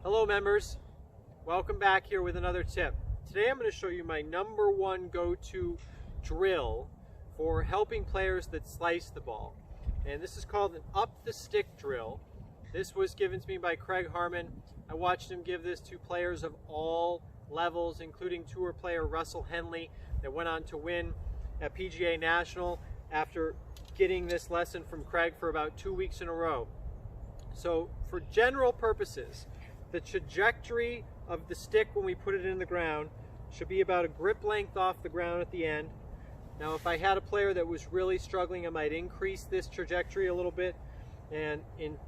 Hello members, welcome back here with another tip. Today I'm going to show you my #1 go-to drill for helping players that slice the ball. And this is called an up the stick drill. This was given to me by Craig Harmon. I watched him give this to players of all levels, including tour player Russell Henley that went on to win at PGA National after getting this lesson from Craig for about 2 weeks in a row. So for general purposes, the trajectory of the stick when we put it in the ground should be about a grip length off the ground at the end. Now if I had a player that was really struggling, I might increase this trajectory a little bit. And in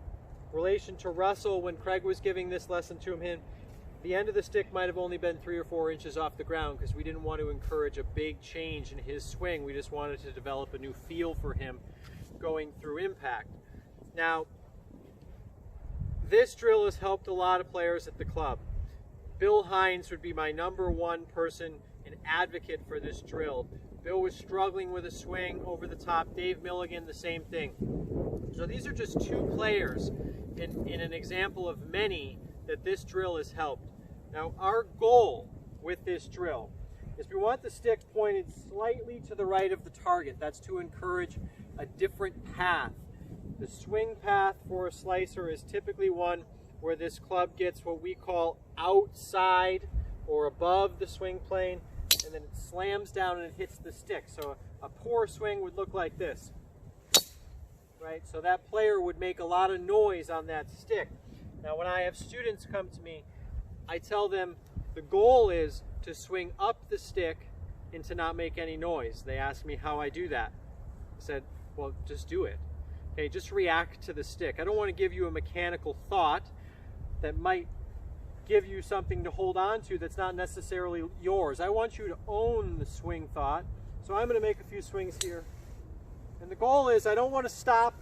relation to Russell, when Craig was giving this lesson to him, the end of the stick might have only been 3 or 4 inches off the ground because we didn't want to encourage a big change in his swing. We just wanted to develop a new feel for him going through impact. Now, this drill has helped a lot of players at the club. Bill Hines would be my #1 person and advocate for this drill. Bill was struggling with a swing over the top. Dave Milligan, the same thing. So these are just 2 players in an example of many that this drill has helped. Now our goal with this drill is we want the stick pointed slightly to the right of the target. That's to encourage a different path. The swing path for a slicer is typically one where this club gets what we call outside or above the swing plane, and then it slams down and it hits the stick. So a poor swing would look like this, right? So that player would make a lot of noise on that stick. Now when I have students come to me, I tell them the goal is to swing up the stick and to not make any noise. They ask me how I do that. I said, well, just do it. Okay, just react to the stick. I don't want to give you a mechanical thought that might give you something to hold on to that's not necessarily yours. I want you to own the swing thought. So I'm going to make a few swings here. And the goal is I don't want to stop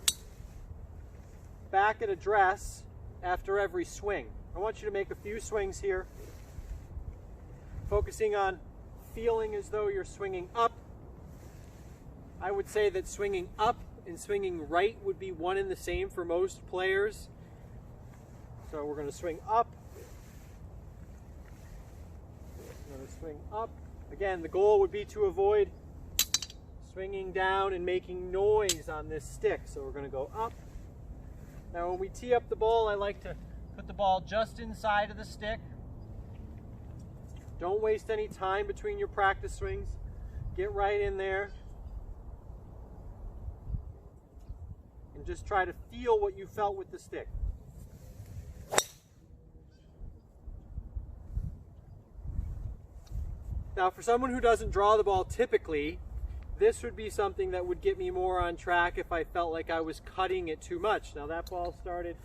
back at address after every swing. I want you to make a few swings here, focusing on feeling as though you're swinging up. I would say that swinging up and swinging right would be one and the same for most players. So we're going to swing up. We're going to swing up. Again, the goal would be to avoid swinging down and making noise on this stick. So we're going to go up. Now when we tee up the ball, I like to put the ball just inside of the stick. Don't waste any time between your practice swings. Get right in there. And just try to feel what you felt with the stick. Now for someone who doesn't draw the ball typically, this would be something that would get me more on track if I felt like I was cutting it too much. Now that ball started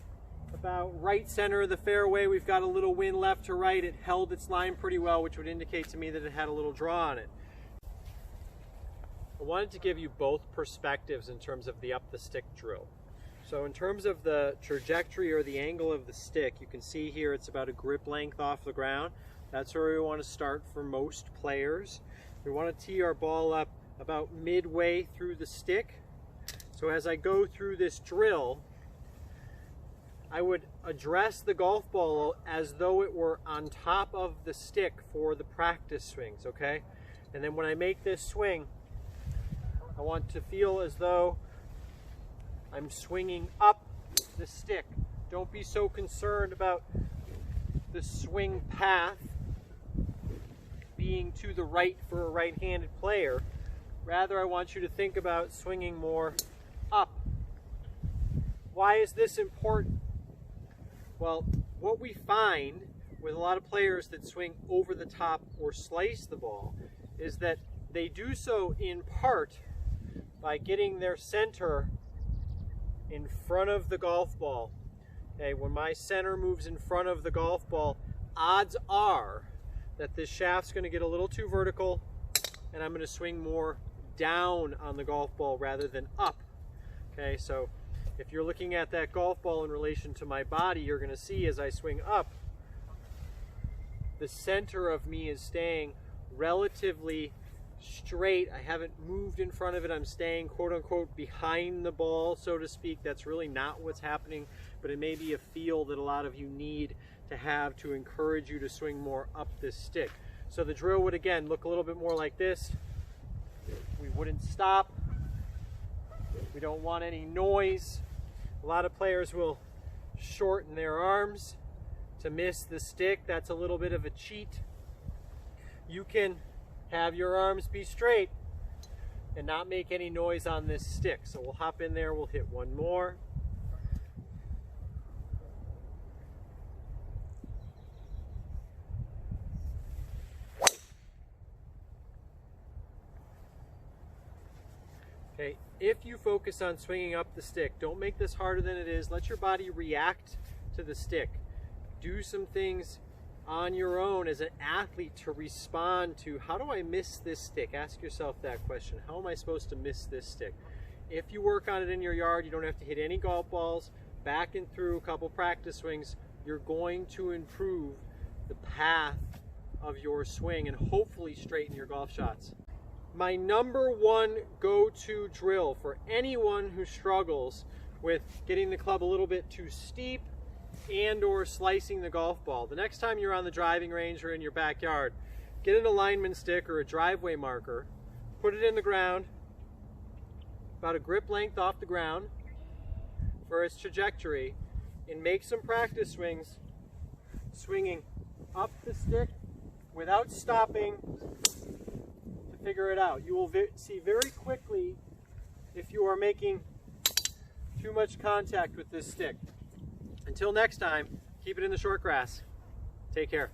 about right center of the fairway. We've got a little wind left to right. It held its line pretty well, which would indicate to me that it had a little draw on it. I wanted to give you both perspectives in terms of the up the stick drill. So in terms of the trajectory or the angle of the stick, you can see here it's about a grip length off the ground. That's where we want to start for most players. We want to tee our ball up about midway through the stick. So as I go through this drill, I would address the golf ball as though it were on top of the stick for the practice swings, okay? And then when I make this swing, I want to feel as though I'm swinging up the stick. Don't be so concerned about the swing path being to the right for a right-handed player. Rather, I want you to think about swinging more up. Why is this important? Well, what we find with a lot of players that swing over the top or slice the ball is that they do so in part by getting their center in front of the golf ball. Okay, when my center moves in front of the golf ball, odds are that this shaft's going to get a little too vertical and I'm going to swing more down on the golf ball rather than up. Okay, so if you're looking at that golf ball in relation to my body, you're going to see as I swing up, the center of me is staying relatively straight. I haven't moved in front of it. I'm staying quote unquote behind the ball, so to speak. That's really not what's happening, but it may be a feel that a lot of you need to have to encourage you to swing more up this stick. So the drill would again look a little bit more like this. We wouldn't stop. We don't want any noise. A lot of players will shorten their arms to miss the stick. That's a little bit of a cheat. You can have your arms be straight and not make any noise on this stick. So we'll hop in there, we'll hit one more. Okay, if you focus on swinging up the stick, don't make this harder than it is. Let your body react to the stick. Do some things on your own as an athlete to respond to, how do I miss this stick? Ask yourself that question. How am I supposed to miss this stick? If you work on it in your yard, you don't have to hit any golf balls. Back and through a couple practice swings, you're going to improve the path of your swing and hopefully straighten your golf shots. My number one go-to drill for anyone who struggles with getting the club a little bit too steep and or slicing the golf ball. The next time you're on the driving range or in your backyard, get an alignment stick or a driveway marker, put it in the ground, about a grip length off the ground for its trajectory, and make some practice swings, swinging up the stick without stopping to figure it out. You will see very quickly if you are making too much contact with this stick. Until next time, keep it in the short grass. Take care.